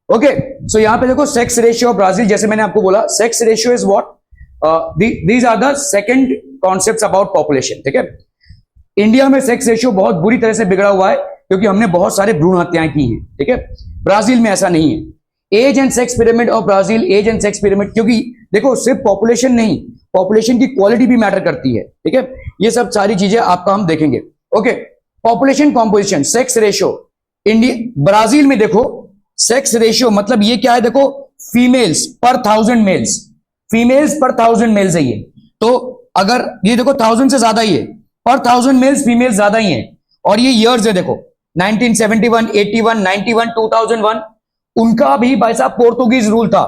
Okay, सो यहां पे देखो सेक्स रेशियो ऑफ ब्राजील, जैसे मैंने आपको बोला sex ratio is what, these are the second concepts about population. ठीक है, इंडिया में सेक्स रेशियो बहुत बुरी तरह से बिगड़ा हुआ है क्योंकि हमने बहुत सारे भ्रूण हत्याएं की हैं। ठीक है, ब्राजील में ऐसा नहीं है। Age and sex pyramid of Brazil, age and sex pyramid, क्योंकि देखो सिर्फ पॉपुलेशन नहीं, पॉपुलेशन की क्वालिटी भी मैटर करती है। ठीक है, ये सब सारी चीजें आपका हम देखेंगे। Okay, population composition, sex ratio India Brazil में देखो सेक्स रेशियो मतलब ये क्या है, देखो females per 1000 mails, females per 1000 mails है ये। तो अगर ये देखो 1000 से ज्यादा ही है, पर 1000 मेल्स फीमेल्स ज्यादा ही है। और ये ईयर्स है देखो 1971, 81, 91, 2001, उनका भी भाई साहब पोर्तुगीज रूल था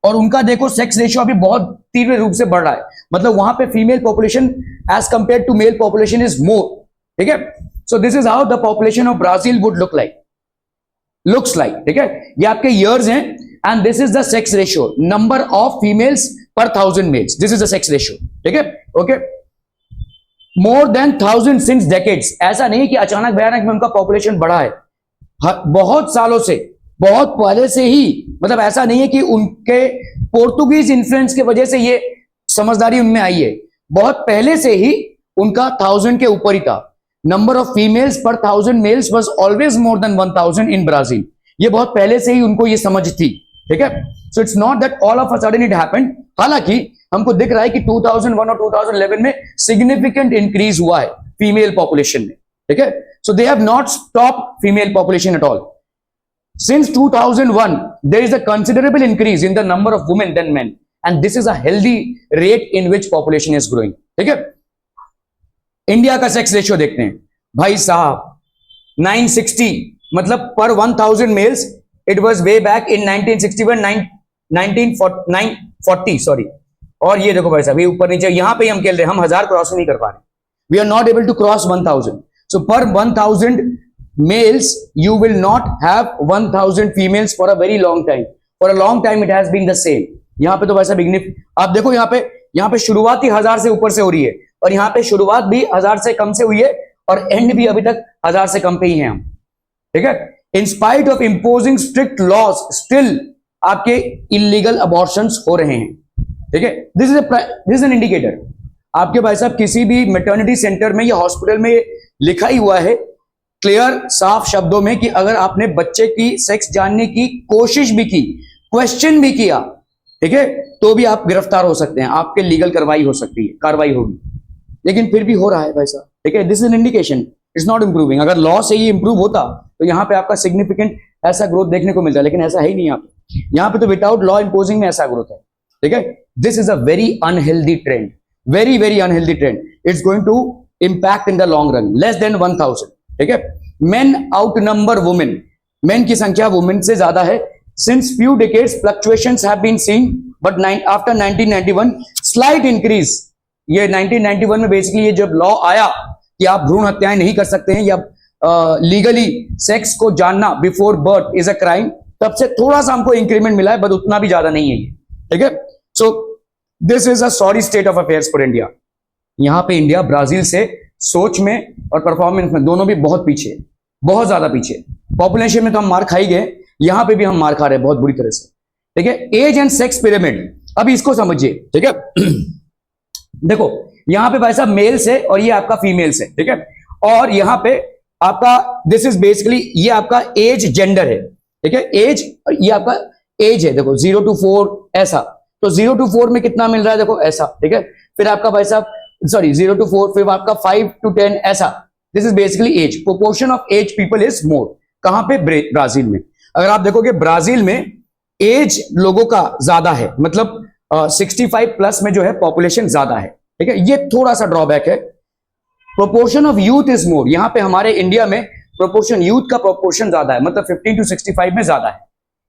और उनका देखो सेक्स रेशियो अभी बहुत तीव्र रूप से बढ़ रहा है, मतलब वहां पे female population as compare to male population is more. ठीक है, so this is how the population of Brazil would looks like. ठीक है, ये आपके ईयर्स हैं and this is the sex ratio, number of females per 1000 males, this is the sex ratio. ठीक है, okay, more than 1000 since decades, ऐसा नहीं कि अचानक भयानक में उनका पॉपुलेशन बढ़ा है, बहुत सालों से, बहुत पहले से ही, मतलब ऐसा नहीं है कि उनके पोर्तुगीज इन्फ्लुएंस की वजह से ये समझदारी उनमें आई है, बहुत पहले से ही उनका 1000 के ऊपर ही था। Number of females per 1000 males was always more than 1000 in Brazil, ये बहुत पहले से ही उनको ये समझ थी। ठीक है, so it's not that all of a sudden it happened, हालांकि हमको दिख रहा है कि 2001 और 2011 में सिग्निफिकेंट इंक्रीज हुआ है फीमेल पॉपुलेशन में। ठीक है, so they have not stop female population at all. Since 2001, there is a considerable increase in the number of women than men, and this is a healthy rate in which population is growing. ठीक है, India का sex ratio देखते हैं भाई साहब 960, मतलब per 1000 males, it was way back in 1961, 1940 sorry. और ये देखो भाई साहब ये ऊपर नीचे, यहां पे हम खेल रहे हैं, हम 1000 क्रॉस नहीं कर पा रहे, we are not able to cross 1000। So per 1000 males you will not have 1000 females for a very long time, for a long time it has been the same। यहां पे तो वैसा बिगनिफ आप देखो, यहां पे शुरुआत ही 1000 से ऊपर से हो रही है और यहां पे शुरुआत भी 1000 से कम से हुई है और एंड भी अभी तक 1000 से कम पे ही है हम। ठीक है, in spite of imposing strict laws still आपके इलीगल अबॉर्शंस हो रहे हैं। ठीक है, दिस इज एन इंडिकेटर। आपके भाई साहब किसी भी मैटरनिटी सेंटर में या हॉस्पिटल में लिखा ही हुआ है क्लियर साफ शब्दों में कि अगर आपने बच्चे की सेक्स जानने की कोशिश भी की, क्वेश्चन भी किया, ठीक है, तो भी आप गिरफ्तार हो सकते हैं, आपके लीगल कार्रवाई हो सकती है, कार्रवाई होगी। लेकिन फिर भी हो रहा है भाई साहब। ठीक है, this is an indication, it's not improving. अगर लॉ से ही इंप्रूव होता तो यहां पे आपका सिग्निफिकेंट ऐसा ग्रोथ देखने को मिलता, लेकिन ऐसा है ही नहीं। यहाँ पे तो विदाउट लॉ इंपोजिंग में ऐसा ग्रोथ है। ठीक है, this is a very unhealthy trend, very very unhealthy trend. It's going to impact in the long run, less than 1000। ठीक है, men out number women, men की संख्या वुमेन से ज्यादा है। Since few decades fluctuations have been seen but after 1991 slight increase. ये 1991 में basically ये जब लॉ आया कि आप भ्रूण हत्याएं नहीं कर सकते हैं या लीगली सेक्स को जानना before birth is a crime, तब से थोड़ा सा हमको इंक्रीमेंट मिला है, बट उतना भी ज्यादा नहीं है ये। ठीक है, so this is a sorry state of affairs for India. यहां पे इंडिया ब्राजील से सोच में और परफॉर्मेंस में दोनों भी बहुत पीछे, बहुत ज्यादा पीछे। पॉपुलेशन में तो हम मार खा ही गए, यहां पे भी हम मार खा रहे हैं बहुत बुरी तरह से। ठीक है, एज एंड सेक्स पिरामिड, अभी इसको समझिए। ठीक है, देखो यहां पे भाई साहब मेल्स है और ये आपका फीमेल्स है। ठीक है, और यहां पे आपका दिस इज बेसिकली ये आपका एज जेंडर है। ठीक है, एज, ये आपका एज है, देखो 0 to 4 ऐसा, तो 0 to 4 में कितना मिल रहा है, देखो ऐसा। ठीक है, फिर आपका भाई साहब सॉरी 0 to 4, फिर आपका 5 to 10 ऐसा। This is basically age, proportion of age people is more. कहां पे, ब्राजील में। अगर आप देखोगे ब्राजील में एज लोगों का ज्यादा है, मतलब 65 प्लस में जो है पॉपुलेशन ज्यादा है। ठीक है, ये थोड़ा सा ड्रॉबैक है। Proportion of youth is more, यहां पे हमारे इंडिया में प्रोपोर्शन, यूथ का प्रोपोर्शन ज्यादा है, मतलब 15 to 65 में ज्यादा है।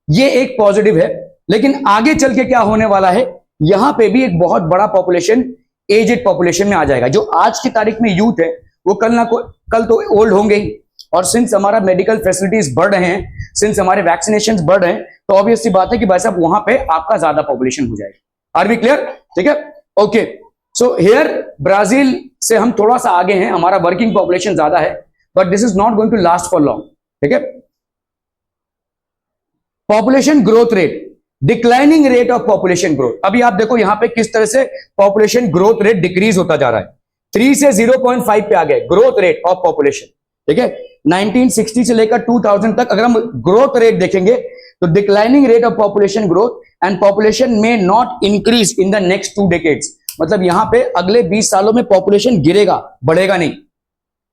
ये एक पॉजिटिव है, लेकिन आगे चल के क्या होने वाला है, यहां पे भी एक बहुत बड़ा पॉपुलेशन एजेड पॉपुलेशन में आ जाएगा। जो आज की तारीख में यूथ है वो कल तो ओल्ड होंगे ही, और सिंस हमारा मेडिकल फैसिलिटीज बढ़ रहे हैं, सिंस हमारे वैक्सीनेशन बढ़ रहे हैं, तो ऑब्वियस सी बात है कि भाई साहब वहां पे आपका ज्यादा पॉपुलेशन हो जाएगा। Are we clear? ठीक है, ओके। सो हियर ब्राजील से हम थोड़ा सा आगे हैं, हमारा वर्किंग पॉपुलेशन ज्यादा है, but this is not going to last for long. ठीक है, population growth rate, declining rate of population growth. अभी आप देखो यहां पे किस तरह से पॉपुलेशन ग्रोथ रेट डिक्रीज होता जा रहा है, 3 से 0.5 पे आ गए ग्रोथ रेट ऑफ पॉपुलेशन। ठीक है, 1960 से लेकर 2000 तक अगर हम ग्रोथ रेट देखेंगे तो declining rate of population growth and population में not increase in the next 2 decades. मतलब यहां पे अगले 20 सालों में पॉपुलेशन गिरेगा, बढ़ेगा नहीं।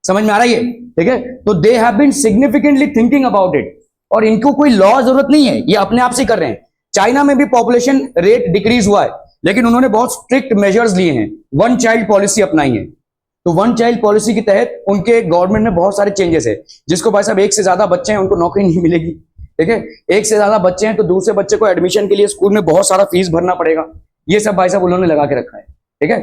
समझ में आ रहा है ये? ठीक है, तो they have been significantly thinking about it, और इनको कोई लॉ जरूरत नहीं है, ये अपने आप से कर रहे हैं। चाइना में भी पॉपुलेशन रेट डिक्रीज हुआ है, लेकिन उन्होंने बहुत स्ट्रिक्ट मेजर्स लिए हैं, वन चाइल्ड पॉलिसी अपनाई है। तो वन चाइल्ड पॉलिसी के तहत उनके गवर्नमेंट में बहुत सारे चेंजेस है। जिसको भाई साहब एक से ज्यादा बच्चे हैं उनको नौकरी नहीं मिलेगी। ठीक है, एक से ज्यादा बच्चे हैं तो दूसरे बच्चे को एडमिशन के लिए स्कूल में बहुत सारा फीस भरना पड़ेगा। ये सब भाई साहब उन्होंने लगा के रखा है। ठीक है,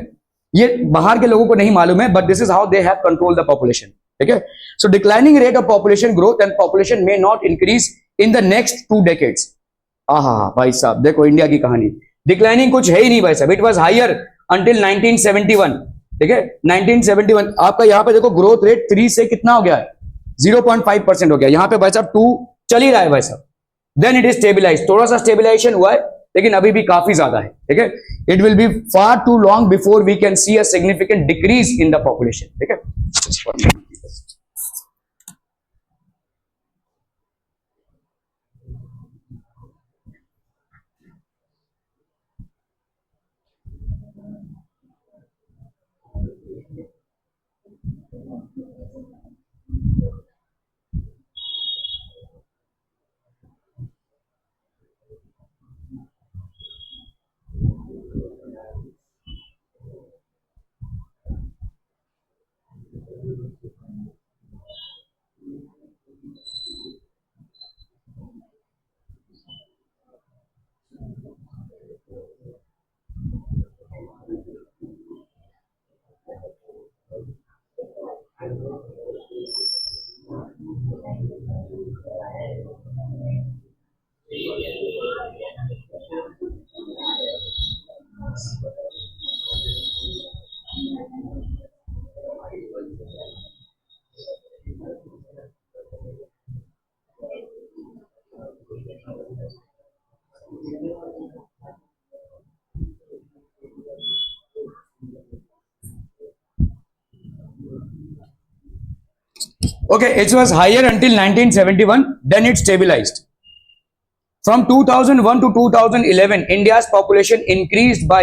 ये बाहर के लोगों को नहीं मालूम है, but this is how they have control the population. ठीक है, so declining rate of population growth and population में not increase in the next 2 decades. भाई साहब देखो इंडिया की कहानी, डिक्लाइनिंग कुछ है ही नहीं भाई साहब, इट वाज हायर अंटिल 1971। ठीक है, 1971 आपका यहाँ पे देखो ग्रोथ रेट 3 से कितना हो गया है, 0.5% हो गया। यहाँ पे भाई साहब 2 चल ही रहा है भाई साहब। देन इट इज स्टेबिलाइज, थोड़ा सा स्टेबिलाइजेशन हुआ है, लेकिन अभी भी काफी ज्यादा है। ठीक है, it will be far too long before we can see a significant decrease in the population. ठीक है, okay, it was higher until 1971, then it stabilized. From 2001 to 2011 India's population increased by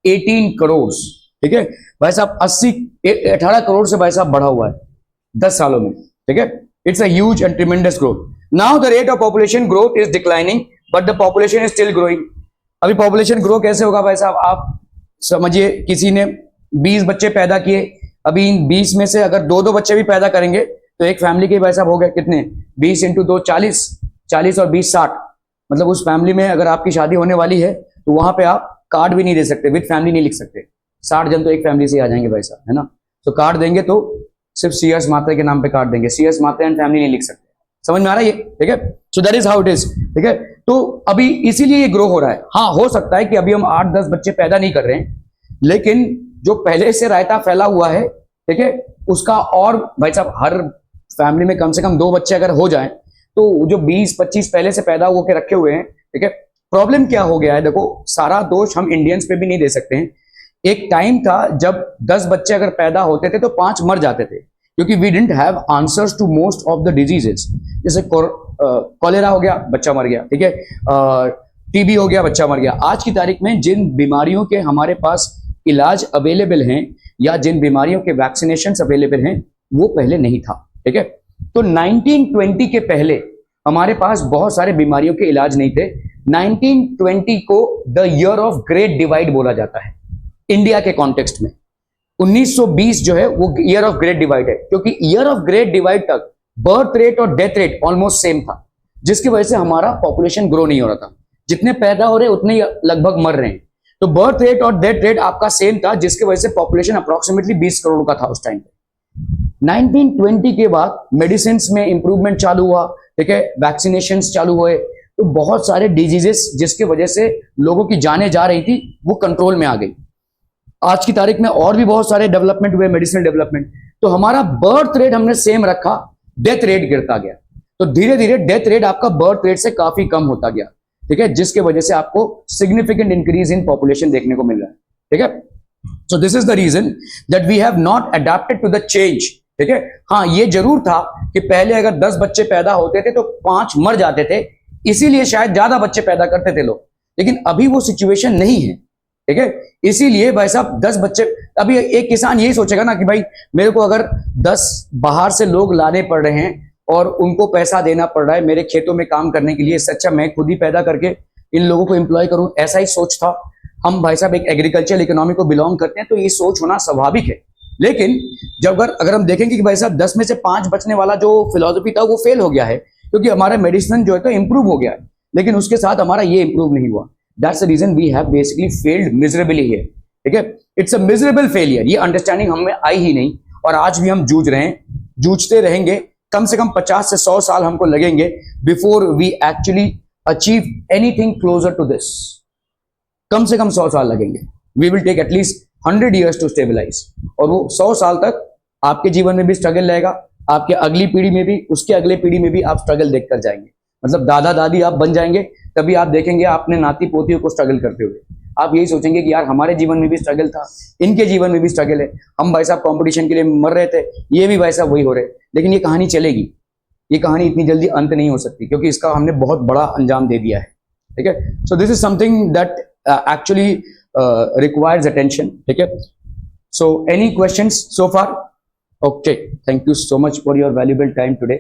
18 crores। ठीक है भाई साहब, 18 करोड़ से भाई साहब बढ़ा हुआ है 10 सालों में। ठीक है, it's a huge and tremendous growth. Now the rate of population growth is declining but the population is still growing. अभी पॉपुलेशन ग्रो कैसे होगा भाई साहब, आप समझिए किसी ने 20 बच्चे पैदा किए, अभी इन 20 में से अगर 2-2 बच्चे भी पैदा करेंगे तो एक फैमिली के भाई साहब हो गए कितने, 20 × 2 40, 40 और 20 60। मतलब उस फैमिली में अगर आपकी शादी होने वाली है तो वहां पे आप कार्ड भी नहीं दे सकते, विद फैमिली नहीं लिख सकते। 60 जन तो एक फैमिली से आ जाएंगे भाई साहब, है ना। तो कार्ड देंगे तो सिर्फ CS मात्रा के नाम पे कार्ड देंगे, CS मात्रा एंड फैमिली नहीं लिख सकते। समझ में आ रहा है ये? ठीक है, so that is how it is. ठीक है, तो अभी इसीलिए ये ग्रो हो रहा है। हाँ, हो सकता है कि अभी हम 8-10 बच्चे पैदा नहीं कर रहे हैं, लेकिन जो पहले से रायता फैला हुआ है, ठीक है, उसका और भाई साहब हर फैमिली में कम से कम 2 बच्चे अगर हो जाएं तो जो 20-25 पहले से पैदा होकर रखे हुए हैं, ठीक है। प्रॉब्लम क्या हो गया है, देखो सारा दोष हम इंडियंस पे भी नहीं दे सकते हैं। एक टाइम था जब 10 बच्चे अगर पैदा होते थे तो 5 मर जाते थे, क्योंकि we didn't have answers to most of the diseases. जैसे कॉलेरा हो गया, बच्चा मर गया, ठीक है, TB हो गया, बच्चा मर गया। आज की तारीख में जिन बीमारियों के हमारे पास इलाज अवेलेबल हैं या जिन बीमारियों के वैक्सीनेशन अवेलेबल हैं वो पहले नहीं था। ठीक है, तो 1920 के पहले हमारे पास बहुत सारे बीमारियों के इलाज नहीं थे। 1920 को the year of great divide बोला जाता है इंडिया के कॉन्टेक्स्ट में। 1920 जो है वो ईयर ऑफ ग्रेट डिवाइड है, क्योंकि ईयर ऑफ ग्रेट डिवाइड तक बर्थ रेट और डेथ रेट ऑलमोस्ट सेम था, जिसकी वजह से हमारा पॉपुलेशन ग्रो नहीं हो रहा था। जितने पैदा हो रहे उतने ही लगभग मर रहे हैं। तो बर्थ रेट और डेथ रेट आपका सेम था, जिसकी वजह से पॉपुलेशन अप्रोक्सीमेटली 20 करोड़ का था उस टाइम पे। 1920 के बाद मेडिसिन में इंप्रूवमेंट चालू हुआ, ठीक है, वैक्सीनेशन चालू हुए, तो बहुत सारे डिजीजेस जिसकी वजह से लोगों की जानें जा रही थी वो कंट्रोल में आ गई। आज की तारीख में और भी बहुत सारे डेवलपमेंट हुए, मेडिसिनल डेवलपमेंट। तो हमारा बर्थ रेट हमने सेम रखा, डेथ रेट गिरता गया। तो धीरे धीरे डेथ रेट आपका बर्थ रेट से काफी कम होता गया, ठीक है, जिसके वजह से आपको सिग्निफिकेंट इंक्रीज इन पॉपुलेशन देखने को मिल रहा है, ठीक है। So this is the reason that we have not adapted to the change, ठीक है। हाँ, ये जरूर था कि पहले अगर 10 बच्चे पैदा होते थे तो 5 मर जाते थे, इसीलिए शायद ज्यादा बच्चे पैदा करते थे लोग, लेकिन अभी वो सिचुएशन नहीं है, ठीक है। इसीलिए भाई साहब 10 बच्चे, अभी एक किसान यही सोचेगा ना कि भाई मेरे को अगर 10 बाहर से लोग लाने पड़ रहे हैं और उनको पैसा देना पड़ रहा है मेरे खेतों में काम करने के लिए, इससे अच्छा मैं खुद ही पैदा करके इन लोगों को एम्प्लॉय करूं, ऐसा ही सोच था। हम भाई साहब एक एग्रीकल्चर इकोनॉमी को बिलोंग करते हैं, तो ये सोच होना स्वाभाविक है। लेकिन जब अगर हम देखेंगे कि भाई साहब 10 में से 5 बचने वाला जो फिलॉसफी था वो फेल हो गया है, क्योंकि हमारा मेडिसिन जो है तो इंप्रूव हो गया है, लेकिन उसके साथ हमारा ये इंप्रूव नहीं हुआ। That's the reason we have basically failed miserably here, ठीक है। इट्स अ मिजरेबल फेलियर, ये अंडरस्टैंडिंग हमें आई ही नहीं, और आज भी हम जूझ रहे हैं, जूझते रहेंगे। कम से कम 50 से 100 साल हमको लगेंगे before we actually achieve anything closer to this. कम से कम 100 साल लगेंगे। We will take at least 100 years to stabilise, और वो 100 साल तक आपके जीवन में भी स्ट्रगल रहेगा, आपके अगली पीढ़ी में भी, उसके अगले पीढ़ी में भी आप स्ट्रगल देखकर जाएंगे। मतलब दादा दादी आप बन जाएंगे, तभी आप देखेंगे आपने नाती पोतियों को स्ट्रगल करते हुए। आप यही सोचेंगे कि यार हमारे जीवन में भी स्ट्रगल था, इनके जीवन में भी स्ट्रगल है, हम भाई साहब कंपटीशन के लिए मर रहे थे, ये भी भाई साहब वही हो रहे। लेकिन ये कहानी चलेगी, ये कहानी इतनी जल्दी अंत नहीं हो सकती, क्योंकि इसका हमने बहुत बड़ा अंजाम दे दिया है, ठीक है। So this is something that actually requires attention, ठीक है। So any questions so far? Okay, thank you so much for your valuable time today.